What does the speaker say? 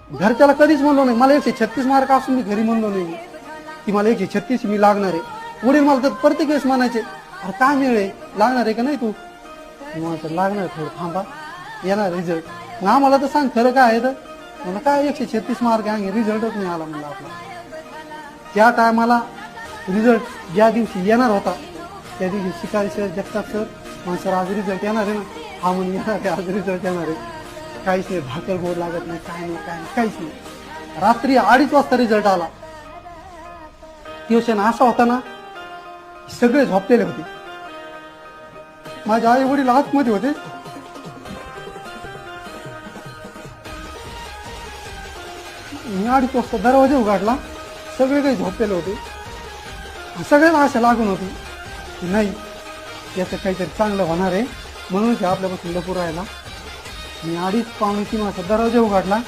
घरच्याला कधीच म्हणलो नाही, मला 136 मार्क असून मी घरी म्हणलो नाही की मला 136 मी लागणार आहे. वडील मला तर प्रत्येक वेळेस म्हणायचे, अरे काय मिळे लागणार आहे का नाही तू? मला लागणार, थोडं थांबा येणार रिझल्ट. मग आम्हाला तर सांग खरं काय आहे तर. मला काय 136 मार्क आहे, रिझल्टच नाही आला म्हणलं आपला. त्या टायमाला रिझल्ट ज्या दिवशी येणार होता त्या दिवशी शिकारी सर, जगताप सर, मग सर आज रिझल्ट येणार आहे ना? हा म्हणून येणार आहे, आज रिझल्ट येणार आहे. काहीच नाही, भाकर गोड लागत नाही, काय नाही, काय नाही, काहीच नाही. रात्री 2:30 वाजता रिझल्ट आला. दिवस असा होता ना, सगळे झोपलेले होते. माझे आई वडील आतमध्ये होते. मी 2:30 वाजता दरवाजा उघडला, सगळे काही झोपलेले होते. सगळ्यांना आशा लागून होती की नाही याचं काहीतरी चांगलं होणार आहे, म्हणून आपल्यापासून लपून राहिला. मी 2:30 पावणे 3 वाजता दरवाजा उघडला.